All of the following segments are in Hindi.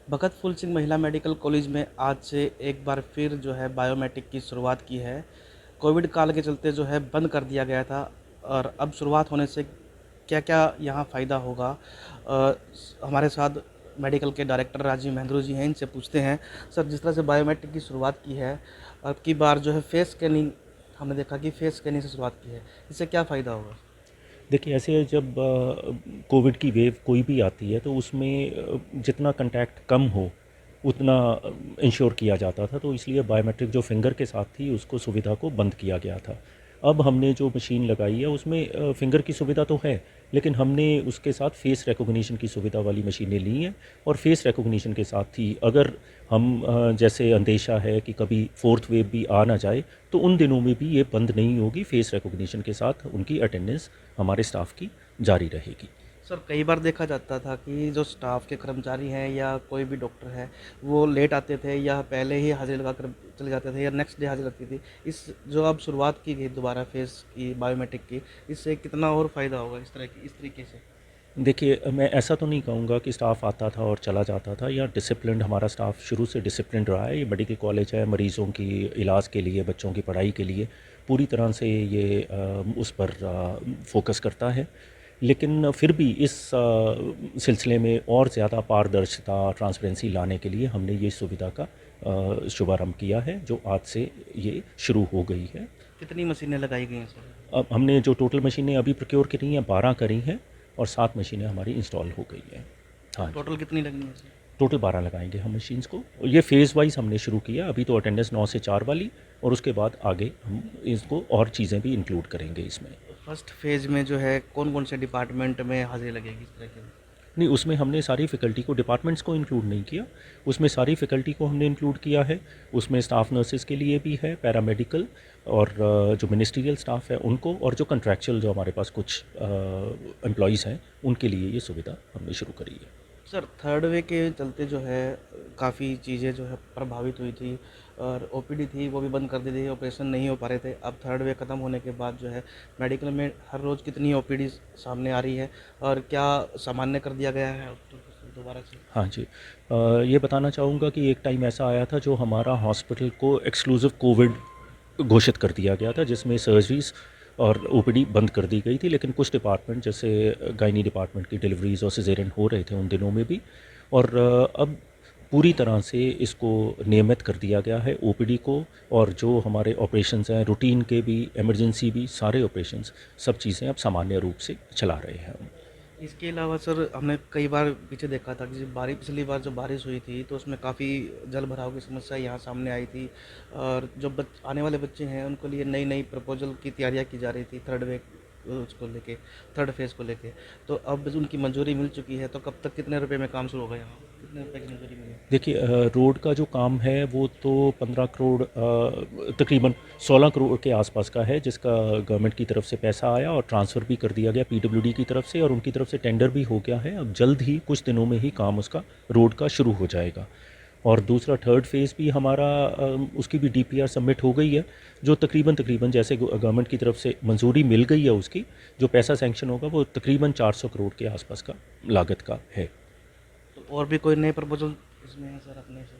भगत फूल सिंह महिला मेडिकल कॉलेज में आज से एक बार फिर जो है बायोमेट्रिक की शुरुआत की है। कोविड काल के चलते जो है बंद कर दिया गया था और अब शुरुआत होने से क्या-क्या यहाँ फ़ायदा होगा। हमारे साथ मेडिकल के डायरेक्टर राजीव महेंद्रू जी हैं, इनसे पूछते हैं। सर, जिस तरह से बायोमेट्रिक की शुरुआत की है, अब की बार जो है फेस स्कैनिंग हमने देखा कि फेस स्कैनिंग से शुरुआत की है, इससे क्या फ़ायदा होगा? देखिए, ऐसे जब कोविड की वेव कोई भी आती है तो उसमें जितना कंटैक्ट कम हो उतना इंश्योर किया जाता था, तो इसलिए बायोमेट्रिक जो फिंगर के साथ थी उसको सुविधा को बंद किया गया था। अब हमने जो मशीन लगाई है उसमें फिंगर की सुविधा तो है, लेकिन हमने उसके साथ फेस रिकॉग्निशन की सुविधा वाली मशीनें ली हैं। और फेस रिकॉग्निशन के साथ ही अगर हम जैसे अंदेशा है कि कभी फोर्थ वेव भी आ ना जाए, तो उन दिनों में भी ये बंद नहीं होगी। फेस रिकॉग्निशन के साथ उनकी अटेंडेंस हमारे स्टाफ की जारी रहेगी। सर, कई बार देखा जाता था कि जो स्टाफ के कर्मचारी हैं या कोई भी डॉक्टर है, वो लेट आते थे या पहले ही हाज़िरी लगाकर चले जाते थे या नेक्स्ट डे हाज़िरी लगती थी। इस जो अब शुरुआत की गई दोबारा फेस की बायोमेट्रिक की, इससे कितना और फ़ायदा होगा इस तरीके से? देखिए, मैं ऐसा तो नहीं कहूँगा कि स्टाफ आता था और चला जाता था, या डिसिप्लिन्ड हमारा स्टाफ शुरू से डिसिप्लिन्ड रहा है। ये मेडिकल कॉलेज है, मरीज़ों की इलाज के लिए, बच्चों की पढ़ाई के लिए पूरी तरह से ये उस पर फोकस करता है। लेकिन फिर भी इस सिलसिले में और ज़्यादा पारदर्शिता, ट्रांसपेरेंसी लाने के लिए हमने ये सुविधा का शुभारंभ किया है, जो आज से ये शुरू हो गई है। कितनी मशीनें लगाई गई हैं सर? अब हमने जो टोटल मशीनें अभी प्रोक्योर करी हैं 12 करी हैं, और 7 मशीनें हमारी इंस्टॉल हो गई हैं। हाँ जी, टोटल कितनी लगनी है सर? टोटल 12 लगाएंगे हम मशीन्स को। ये फ़ेज़ वाइज हमने शुरू किया। अभी तो अटेंडेंस 9 से 4 वाली, और उसके बाद आगे हम इसको और चीज़ें भी इंक्लूड करेंगे इसमें। फर्स्ट फेज़ में जो है कौन-कौन से डिपार्टमेंट में हाज़िरी लगेगी इस तरह की? नहीं, उसमें हमने सारी फ़ैकल्टी को, डिपार्टमेंट्स को इंक्लूड नहीं किया। उसमें सारी फ़ैकल्टी को हमने इंक्लूड किया है। उसमें स्टाफ नर्सेज़ के लिए भी है, पैरामेडिकल, और जो मिनिस्ट्रियल स्टाफ है उनको, और जो कॉन्ट्रैक्चुअल जो हमारे पास कुछ एम्प्लॉइज़ हैं उनके लिए ये सुविधा हमने शुरू करी है। सर, थर्ड वे के चलते जो है काफ़ी चीज़ें जो है प्रभावित हुई थी और ओपीडी थी वो भी बंद कर दी थी, ऑपरेशन नहीं हो पा रहे थे। अब थर्ड वे ख़त्म होने के बाद जो है मेडिकल में हर रोज़ कितनी ओपीडी सामने आ रही है और क्या सामान्य कर दिया गया है दोबारा से? हाँ जी। ये बताना चाहूँगा कि एक टाइम ऐसा आया था जो हमारा हॉस्पिटल को एक्सक्लूसिव कोविड घोषित कर दिया गया था, जिसमें सर्जरीज़ और ओपीडी बंद कर दी गई थी। लेकिन कुछ डिपार्टमेंट, जैसे गायनी डिपार्टमेंट की डिलीवरीज़ और सिज़ेरियन हो रहे थे उन दिनों में भी। और अब पूरी तरह से इसको नियमित कर दिया गया है ओपीडी को, और जो हमारे ऑपरेशंस हैं, रूटीन के भी, इमरजेंसी भी, सारे ऑपरेशंस, सब चीज़ें अब सामान्य रूप से चला रहे हैं हम। इसके अलावा सर, हमने कई बार पीछे देखा था कि पिछली बार जब बारिश हुई थी तो उसमें काफ़ी जल भराव की समस्या यहाँ सामने आई थी और जो आने वाले बच्चे हैं उनके लिए नई नई प्रपोजल की तैयारियाँ की जा रही थी थर्ड वे उसको लेके, थर्ड फेज़ को लेके। तो अब उनकी मंजूरी मिल चुकी है, तो कब तक कितने रुपए में काम शुरू होगा यहाँ? कितने रुपए की मंजूरी मिली? देखिए, रोड का जो काम है वो तो 15 करोड़, तकरीबन 16 करोड़ के आसपास का है, जिसका गवर्नमेंट की तरफ से पैसा आया और ट्रांसफ़र भी कर दिया गया पीडब्ल्यूडी की तरफ से, और उनकी तरफ से टेंडर भी हो गया है। अब जल्द ही, कुछ दिनों में ही काम उसका, रोड का शुरू हो जाएगा। और दूसरा थर्ड फेज़ भी हमारा, उसकी भी डीपीआर सबमिट हो गई है, जो तकरीबन जैसे गवर्नमेंट की तरफ से मंजूरी मिल गई है, उसकी जो पैसा सैंक्शन होगा वो तकरीबन 400 करोड़ के आसपास का लागत का है। तो और भी कोई नए प्रपोजल इसमें है सर अपने से?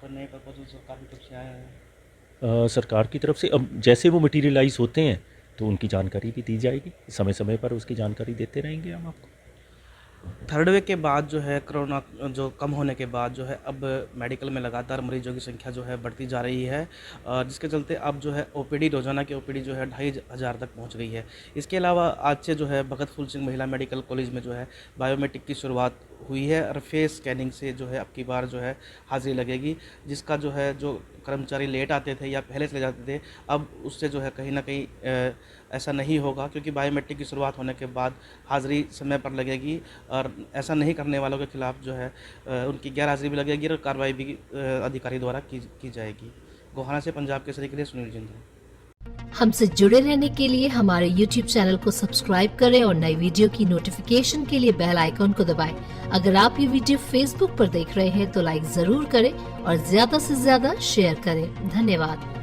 कोई नए प्रपोजल सरकार की तरफ से आया है? सरकार की तरफ से अब जैसे वो मटीरियलाइज़ होते हैं तो उनकी जानकारी भी दी जाएगी। समय समय पर उसकी जानकारी देते रहेंगे हम आपको। थर्ड वेव के बाद जो है कोरोना जो कम होने के बाद जो है अब मेडिकल में लगातार मरीजों की संख्या जो है बढ़ती जा रही है, जिसके चलते अब जो है ओपीडी, रोजाना की ओपीडी जो है 2500 तक पहुंच गई है। इसके अलावा आज से जो है भगत फूल सिंह महिला मेडिकल कॉलेज में जो है बायोमेट्रिक की शुरुआत हुई है और फेस स्कैनिंग से जो है अब की बार जो है हाजिरी लगेगी, जिसका जो है जो कर्मचारी लेट आते थे या पहले चले जाते थे, अब उससे जो है कहीं ना कहीं ऐसा नहीं होगा, क्योंकि बायोमेट्रिक की शुरुआत होने के बाद हाज़िरी समय पर लगेगी और ऐसा नहीं करने वालों के खिलाफ जो है उनकी गैर हाज़िरी भी लगेगी और कार्रवाई भी अधिकारी द्वारा की जाएगी। गोहाना से पंजाब केसरी के लिए सुनील जिंदल। हमसे जुड़े रहने के लिए हमारे YouTube चैनल को सब्सक्राइब करें और नई वीडियो की नोटिफिकेशन के लिए बेल आइकॉन को दबाएं। अगर आप ये वीडियो Facebook पर देख रहे हैं तो लाइक जरूर करें और ज्यादा से ज्यादा शेयर करें। धन्यवाद।